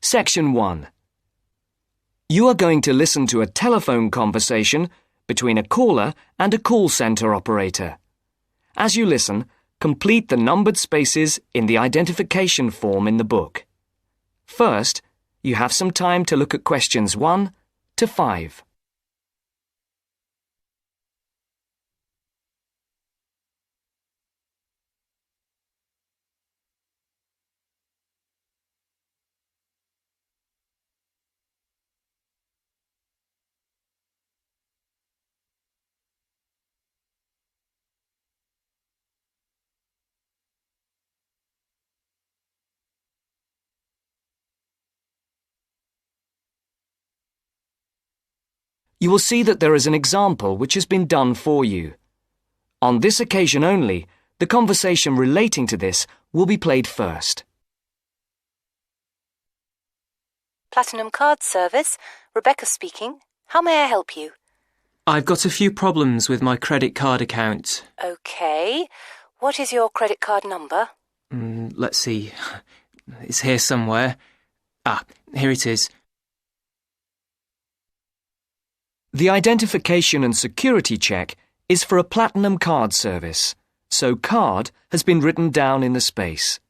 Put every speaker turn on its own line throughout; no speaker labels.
Section 1. You are going to listen to a telephone conversation between a caller and a call centre operator. As you listen, complete the numbered spaces in the identification form in the book. First, you have some time to look at questions 1 to 5. You will see that there is an example which has been done for you. On this occasion only, the conversation relating to this will be played first.
Platinum Card Service, Rebecca speaking. How may I help you?
I've got a few problems with my credit card account.
Okay. What is your credit card number?
Let's see. It's here somewhere. Here it is.
The identification and security check is for a Platinum Card Service, so card has been written down in the space.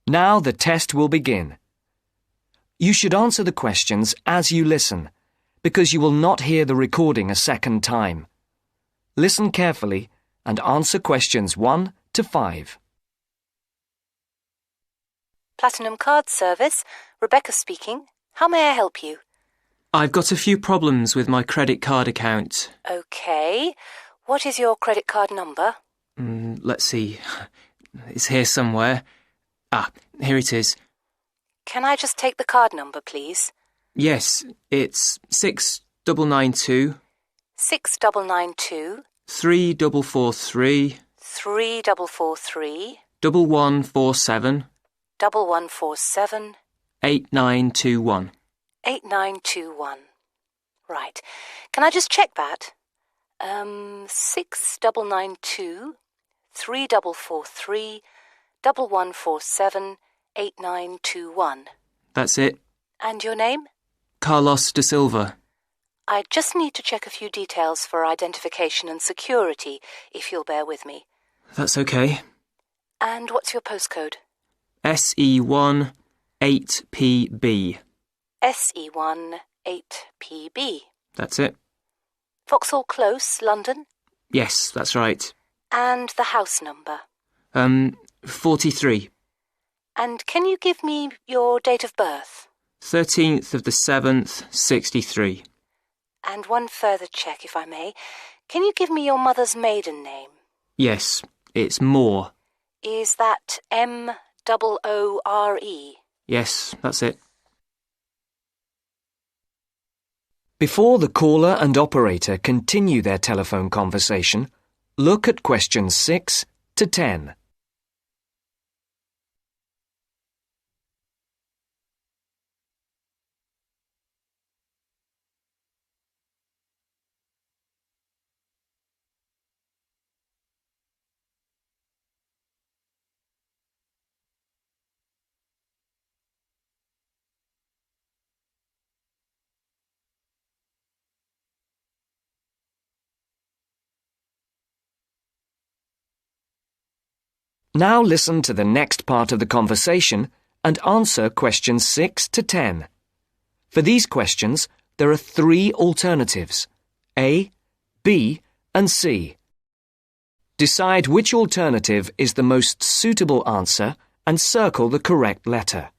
Now the test will begin. You should answer the questions as you listen, because you will not hear the recording a second time. Listen carefully and answer questions 1 to 5.
Platinum Card Service, Rebecca speaking. How may I help you?
I've got a few problems with my credit card account.
Okay. What is your credit card number?
Let's see. It's here somewhere. Here it is.
Can I just take the card number, please?
Yes, it's 6992
6992
3443
3443
1147
1147
8921.
8921. Right. Can I just check that? 6992 3443 1147 8921.
That's it.
And your name?
Carlos de Silva.
I just need to check a few details for identification and security, if you'll bear with me.
That's okay.
And what's your postcode?
SE1 8PB.
SE1 8PB.
That's it.
Vauxhall Close, London?
Yes, that's right.
And the house number?
43.
And can you give me your date of birth?
13th of the 7th, 63.
And one further check, if I may. Can you give me your mother's maiden name?
Yes, it's Moore.
Is that Moore?
Yes, that's it.
Before the caller and operator continue their telephone conversation, look at questions 6 to 10. Now listen to the next part of the conversation and answer questions 6 to 10. For these questions, there are 3 alternatives: A, B, and C. Decide which alternative is the most suitable answer and circle the correct letter.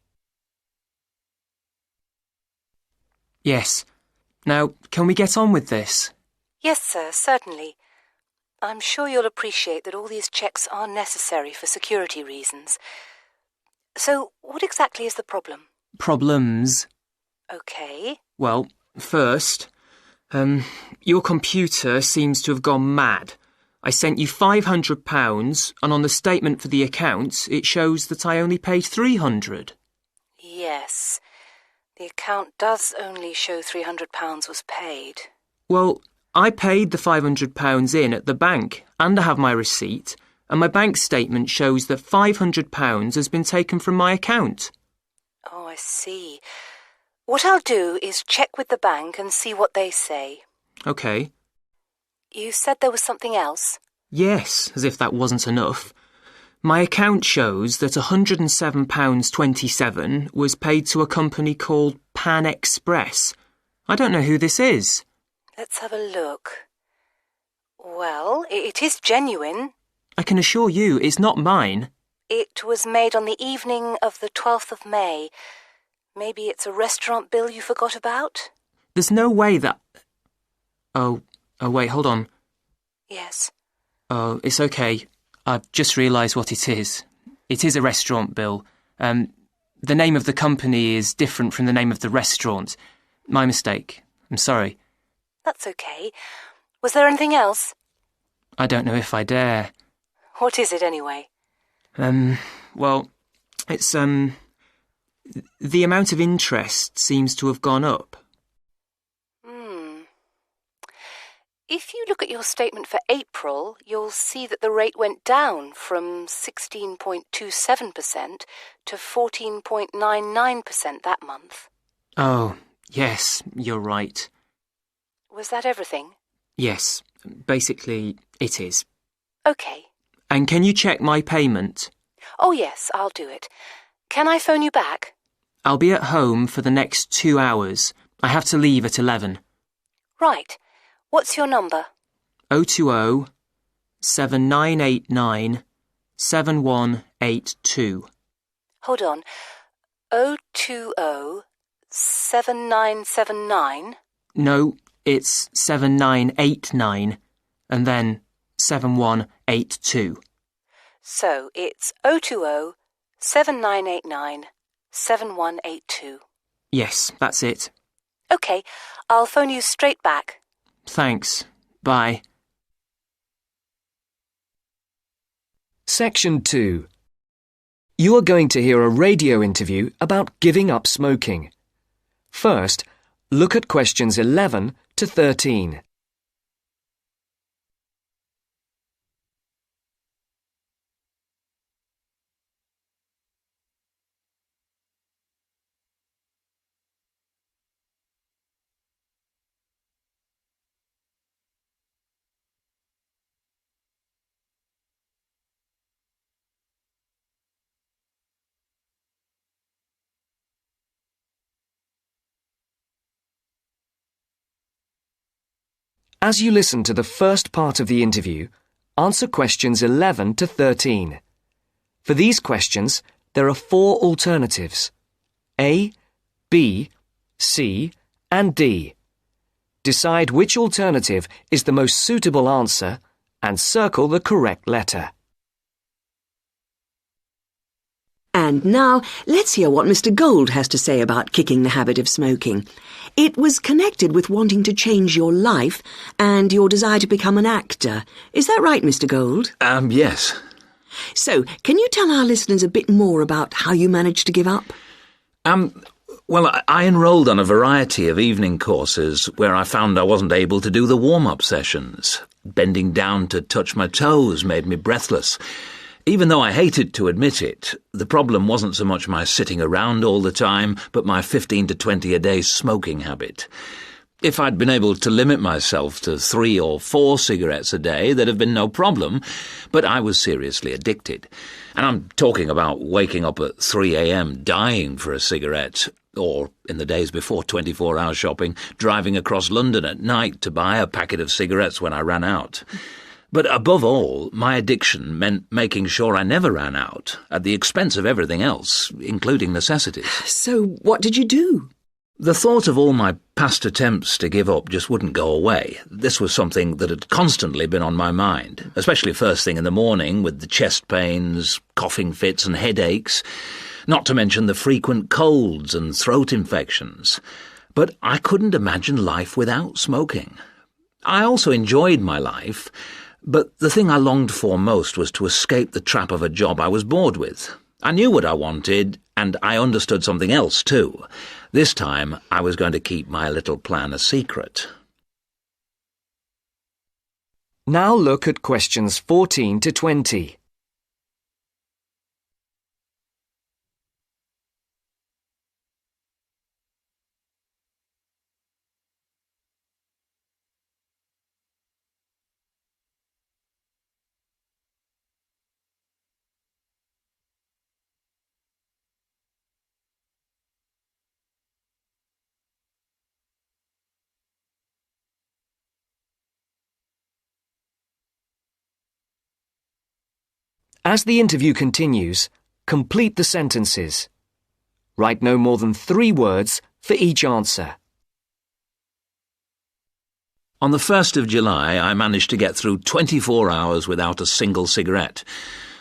Yes. Now, can we get on with this?
Yes, sir, certainly. I'm sure you'll appreciate that all these checks are necessary for security reasons. So, what exactly is the problem?
Problems?
Okay.
Well, first, your computer seems to have gone mad. I sent you £500 and on the statement for the account it shows that I only paid £300.
Yes. The account does only show £300 was paid.
Well, I paid the £500 in at the bank and I have my receipt, and my bank statement shows that £500 has been taken from my account.
Oh, I see. What I'll do is check with the bank and see what they say.
OK.
You said there was something else?
Yes, as if that wasn't enough. My account shows that £107.27 was paid to a company called Pan Express. I don't know who this is.
Let's have a look. Well, it is genuine.
I can assure you it's not mine.
It was made on the evening of the 12th of May. Maybe it's a restaurant bill you forgot about?
There's no way that... Oh, wait, hold on.
Yes.
Oh, it's OK. I've just realised what it is. It is a restaurant bill. The name of the company is different from the name of the restaurant. My mistake. I'm sorry.
That's OK. Was there anything else?
I don't know if I dare.
What is it, anyway?
Well, it's, the amount of interest seems to have gone up.
If you look at your statement for April, you'll see that the rate went down from 16.27% to 14.99% that month.
Oh, yes, you're right.
Was that everything?
Yes, basically, it is.
OK.
And can you check my payment?
Oh, yes, I'll do it. Can I phone you back?
I'll be at home for the next 2 hours. I have to leave at 11.
Right. What's your number?
020 7989 7182.
Hold on. 020 7979?
No, it's 7989 and then 7182.
So it's 020 7989 7182.
Yes, that's it.
OK, I'll phone you straight back.
Thanks. Bye.
Section 2. You are going to hear a radio interview about giving up smoking. First, look at questions 11 to 13. As you listen to the first part of the interview, answer questions 11 to 13. For these questions, there are 4 alternatives: A, B, C, and D. Decide which alternative is the most suitable answer and circle the correct letter.
And now, let's hear what Mr. Gold has to say about kicking the habit of smoking. It was connected with wanting to change your life and your desire to become an actor. Is that right, Mr. Gold?
Yes.
So, can you tell our listeners a bit more about how you managed to give up?
Well, I enrolled on a variety of evening courses where I found I wasn't able to do the warm-up sessions. Bending down to touch my toes made me breathless. Even though I hated to admit it, the problem wasn't so much my sitting around all the time, but my 15 to 20 a day smoking habit. If I'd been able to limit myself to 3 or 4 cigarettes a day, there'd have been no problem, but I was seriously addicted. And I'm talking about waking up at 3 a.m. dying for a cigarette, or, in the days before 24-hour shopping, driving across London at night to buy a packet of cigarettes when I ran out. But above all, my addiction meant making sure I never ran out, at the expense of everything else, including necessities.
So, what did you do?
The thought of all my past attempts to give up just wouldn't go away. This was something that had constantly been on my mind, especially first thing in the morning with the chest pains, coughing fits and headaches, not to mention the frequent colds and throat infections. But I couldn't imagine life without smoking. I also enjoyed my life, but the thing I longed for most was to escape the trap of a job I was bored with. I knew what I wanted, and I understood something else too. This time, I was going to keep my little plan a secret.
Now look at questions 14 to 20. As the interview continues, complete the sentences. Write no more than 3 words for each answer.
On the 1st of July, I managed to get through 24 hours without a single cigarette.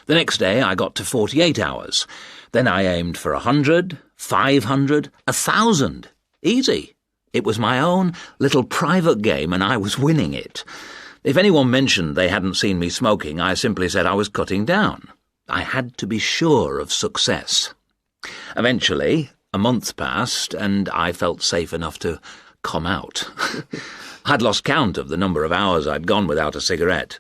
The next day, I got to 48 hours. Then I aimed for 100, 500, 1,000. Easy. It was my own little private game and I was winning it. If anyone mentioned they hadn't seen me smoking, I simply said I was cutting down. I had to be sure of success. Eventually, a month passed and I felt safe enough to come out. I'd lost count of the number of hours I'd gone without a cigarette.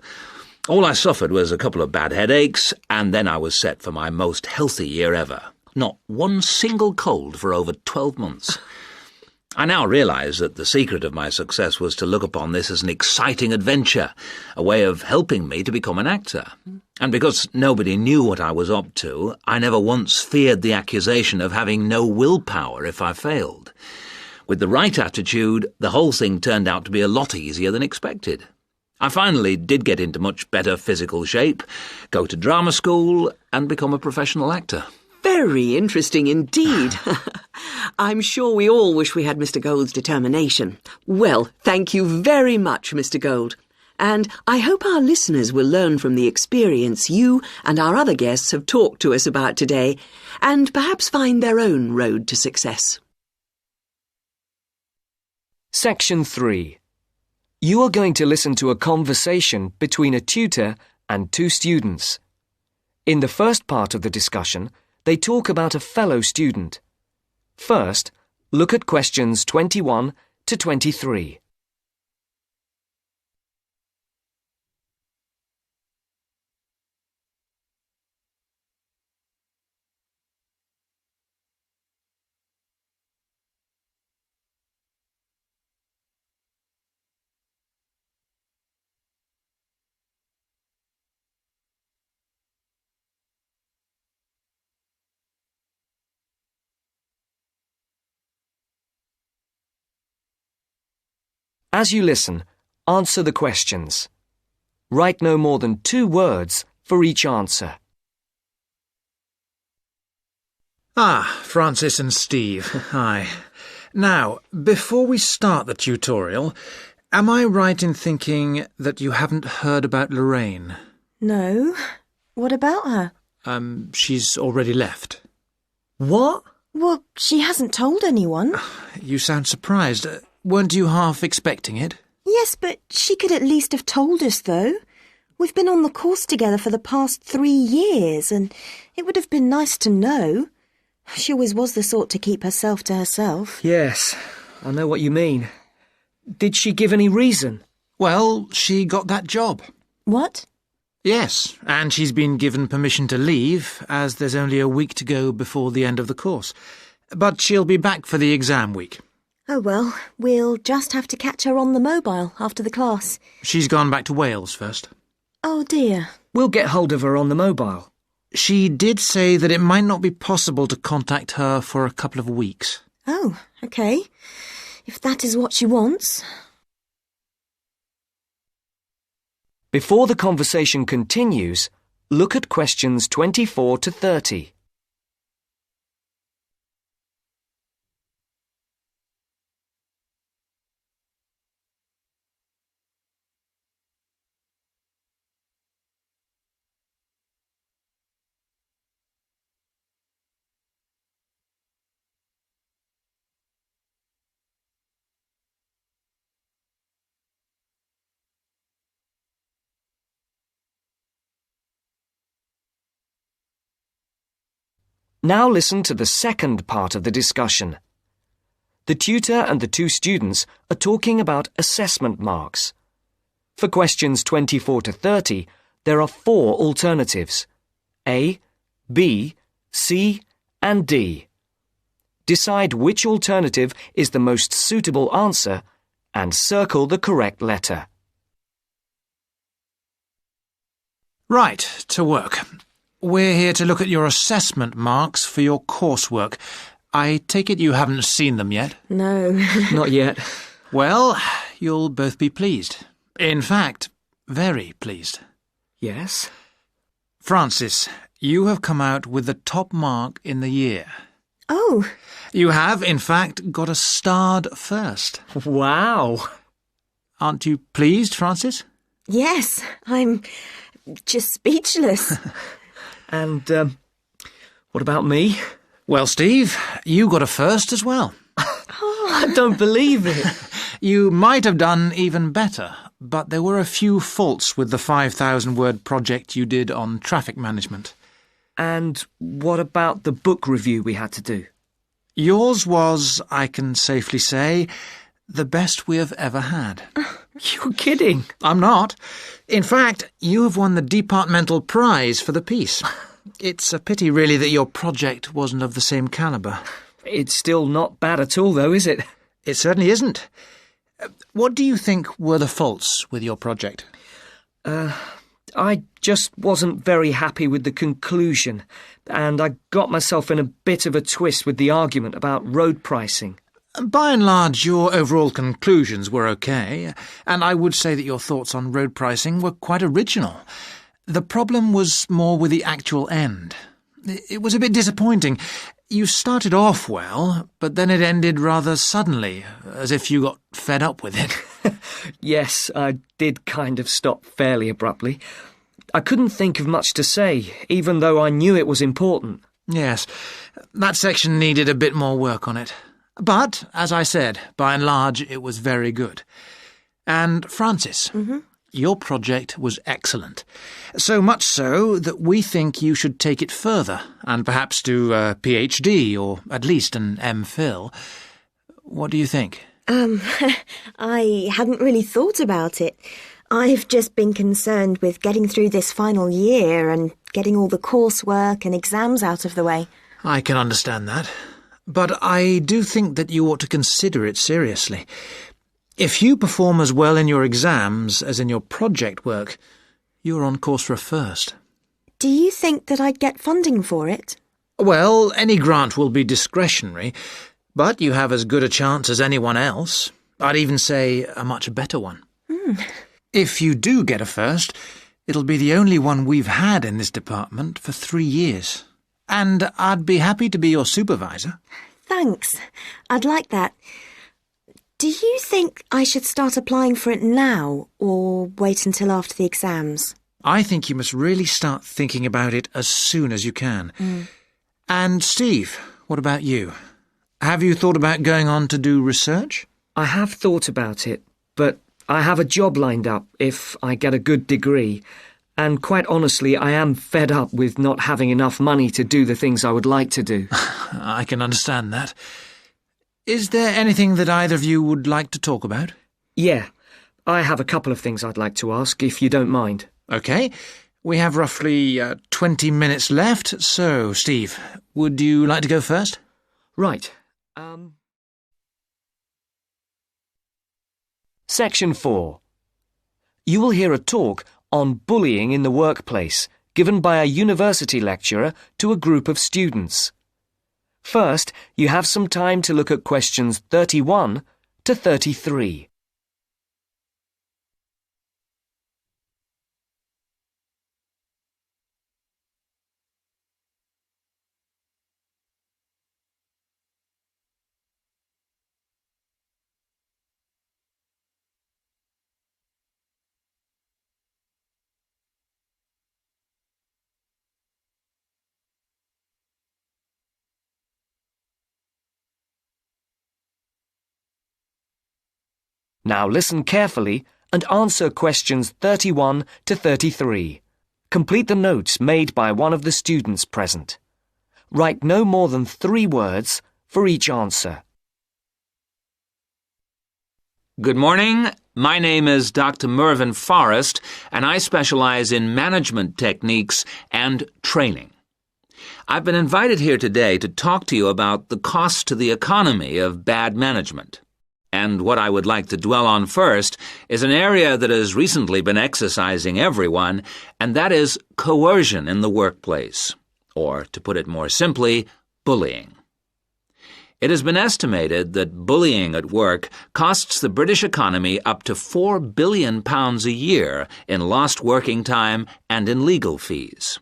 All I suffered was a couple of bad headaches, and then I was set for my most healthy year ever. Not one single cold for over 12 months. I now realise that the secret of my success was to look upon this as an exciting adventure, a way of helping me to become an actor. And because nobody knew what I was up to, I never once feared the accusation of having no willpower if I failed. With the right attitude, the whole thing turned out to be a lot easier than expected. I finally did get into much better physical shape, go to drama school, and become a professional actor.
Very interesting indeed. I'm sure we all wish we had Mr. Gould's determination. Well, thank you very much, Mr. Gould. And I hope our listeners will learn from the experience you and our other guests have talked to us about today, and perhaps find their own road to success.
Section 3. You are going to listen to a conversation between a tutor and 2 students. In the first part of the discussion, they talk about a fellow student. First, look at questions 21 to 23. As you listen, answer the questions. Write no more than 2 words for each answer.
Francis and Steve, hi. Now, before we start the tutorial, am I right in thinking that you haven't heard about Lorraine?
No. What about her?
She's already left.
What? Well, she hasn't told anyone.
You sound surprised. Weren't you half expecting it?
Yes, but she could at least have told us, though. We've been on the course together for the past 3 years, and it would have been nice to know. She always was the sort to keep herself to herself.
Yes, I know what you mean. Did she give any reason?
Well, she got that job.
What?
Yes, and she's been given permission to leave, as there's only a week to go before the end of the course. But she'll be back for the exam week.
Oh, well, we'll just have to catch her on the mobile after the class.
She's gone back to Wales first.
Oh, dear.
We'll get hold of her on the mobile.
She did say that it might not be possible to contact her for a couple of weeks.
Oh, OK. If that is what she wants.
Before the conversation continues, look at questions 24 to 30. Now listen to the second part of the discussion. The tutor and the 2 students are talking about assessment marks. For questions 24 to 30, there are 4 alternatives: A, B, C, and D. Decide which alternative is the most suitable answer and circle the correct letter.
Right, to work. We're here to look at your assessment marks for your coursework. I take it you haven't seen them yet?
No.
Not yet.
Well, you'll both be pleased. In fact, very pleased.
Yes?
Francis, you have come out with the top mark in the year.
Oh,
You have, in fact, got a starred first.
Wow.
Aren't you pleased, Francis?
yes, I'm just speechless.
And, what about me?
Well, Steve, you got a first as well.
I don't believe it.
You might have done even better, but there were a few faults with the 5,000-word project you did on traffic management.
And what about the book review we had to do?
Yours was, I can safely say, the best we have ever had.
You're kidding.
I'm not. In fact, you have won the departmental prize for the piece. It's a pity, really, that your project wasn't of the same calibre.
It's still not bad at all, though, is it?
It certainly isn't. What do you think were the faults with your project?
I just wasn't very happy with the conclusion, and I got myself in a bit of a twist with the argument about road pricing.
By and large, your overall conclusions were okay, and I would say that your thoughts on road pricing were quite original. The problem was more with the actual end. It was a bit disappointing. You started off well, but then it ended rather suddenly, as if you got fed up with it.
Yes, I did kind of stop fairly abruptly. I couldn't think of much to say, even though I knew it was important.
Yes, that section needed a bit more work on it. But, as I said, by and large, it was very good. And, Francis, your project was excellent. So much so that we think you should take it further, and perhaps do a PhD, or at least an MPhil. What do you think?
I hadn't really thought about it. I've just been concerned with getting through this final year and getting all the coursework and exams out of the way.
I can understand that. But I do think that you ought to consider it seriously. If you perform as well in your exams as in your project work, you're on course for a first.
Do you think that I'd get funding for it?
Well, any grant will be discretionary, but you have as good a chance as anyone else. I'd even say a much better one. If you do get a first, it'll be the only one we've had in this department for 3 years. And I'd be happy to be your supervisor.
Thanks. I'd like that. Do you think I should start applying for it now, or wait until after the exams?
I think you must really start thinking about it as soon as you can. And Steve, what about you? Have you thought about going on to do research?
I have thought about it, but I have a job lined up if I get a good degree, and quite honestly, I am fed up with not having enough money to do the things I would like to do.
I can understand that. Is there anything that either of you would like to talk about?
Yeah, I have a couple of things I'd like to ask, if you don't mind.
OK. We have roughly 20 minutes left, so, Steve, would you like to go first?
Right.
Section 4. You will hear a talk on bullying in the workplace, given by a university lecturer to a group of students. First, you have some time to look at questions 31 to 33. Now listen carefully and answer questions 31 to 33. Complete the notes made by one of the students present. Write no more than 3 words for each answer.
Good morning. My name is Dr. Mervyn Forrest, and I specialize in management techniques and training. I've been invited here today to talk to you about the cost to the economy of bad management. And what I would like to dwell on first is an area that has recently been exercising everyone, and that is coercion in the workplace, or, to put it more simply, bullying. It has been estimated that bullying at work costs the British economy up to £4 billion a year in lost working time and in legal fees.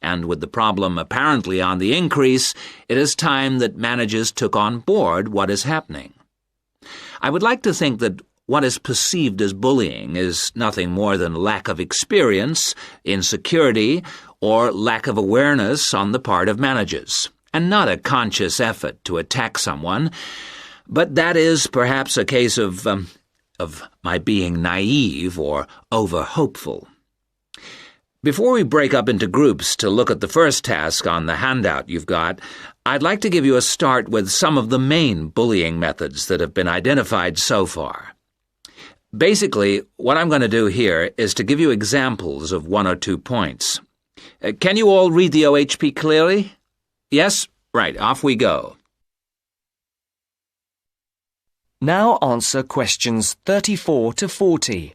and with the problem apparently on the increase, it is time that managers took on board what is happening. I would like to think that what is perceived as bullying is nothing more than lack of experience, insecurity, or lack of awareness on the part of managers, and not a conscious effort to attack someone. But that is perhaps a case of my being naive or over-hopeful. Before we break up into groups to look at the first task on the handout you've got, I'd like to give you a start with some of the main bullying methods that have been identified so far. Basically, what I'm going to do here is to give you examples of 1 or 2 points. Can you all read the OHP clearly? Yes? Right, off we go.
Now answer questions 34 to 40.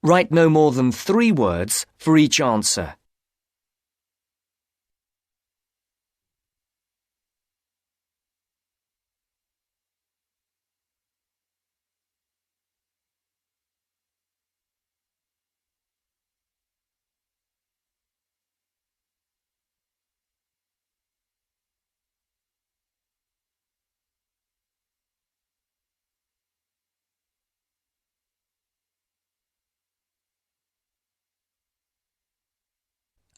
Write no more than 3 words for each answer.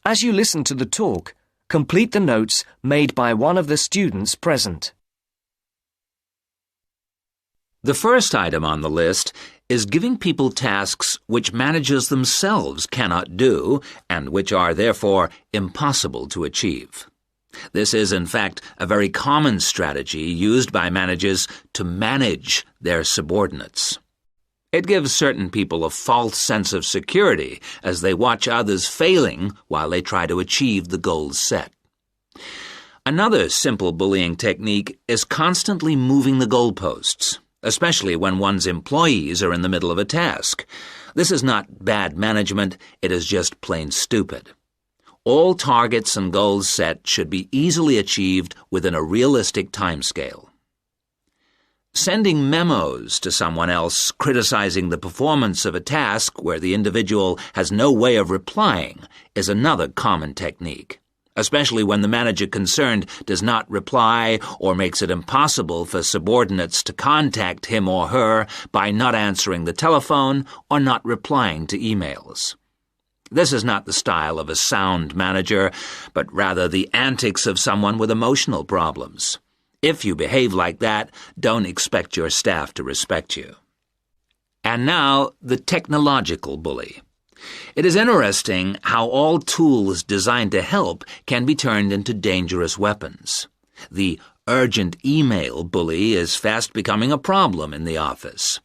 As you listen to the talk, complete the notes made by one of the students present.
The first item on the list is giving people tasks which managers themselves cannot do and which are therefore impossible to achieve. This is, in fact, a very common strategy used by managers to manage their subordinates. It gives certain people a false sense of security as they watch others failing while they try to achieve the goals set. Another simple bullying technique is constantly moving the goalposts, especially when one's employees are in the middle of a task. This is not bad management, it is just plain stupid. All targets and goals set should be easily achieved within a realistic timescale. Sending memos to someone else criticizing the performance of a task where the individual has no way of replying is another common technique, especially when the manager concerned does not reply or makes it impossible for subordinates to contact him or her by not answering the telephone or not replying to emails. This is not the style of a sound manager, but rather the antics of someone with emotional problems. If you behave like that, don't expect your staff to respect you. And now, the technological bully. It is interesting how all tools designed to help can be turned into dangerous weapons. The urgent email bully is fast becoming a problem in the office.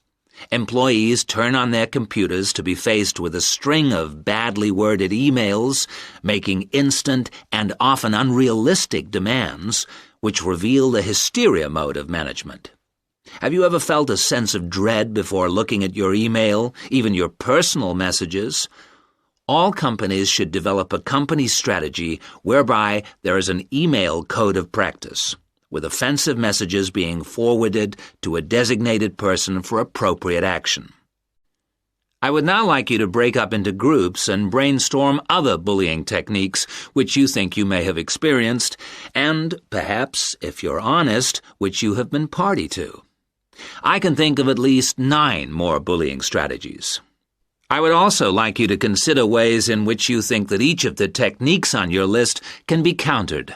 Employees turn on their computers to be faced with a string of badly worded emails, making instant and often unrealistic demands, which reveal the hysteria mode of management. Have you ever felt a sense of dread before looking at your email, even your personal messages? All companies should develop a company strategy whereby there is an email code of practice, with offensive messages being forwarded to a designated person for appropriate action. I would now like you to break up into groups and brainstorm other bullying techniques which you think you may have experienced, and perhaps, if you're honest, which you have been party to. I can think of at least 9 more bullying strategies. I would also like you to consider ways in which you think that each of the techniques on your list can be countered.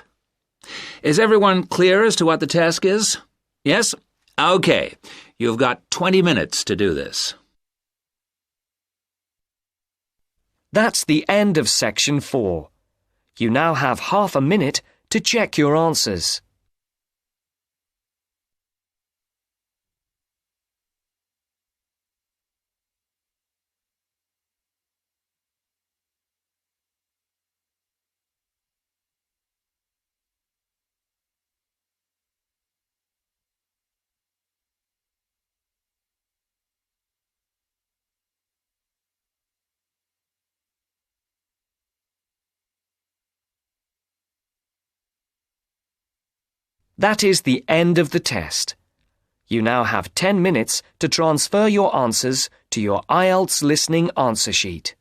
Is everyone clear as to what the task is? Yes? Okay. You've got 20 minutes to do this.
That's the end of section 4. You now have half a minute to check your answers. That is the end of the test. You now have 10 minutes to transfer your answers to your Ielts listening answer sheet.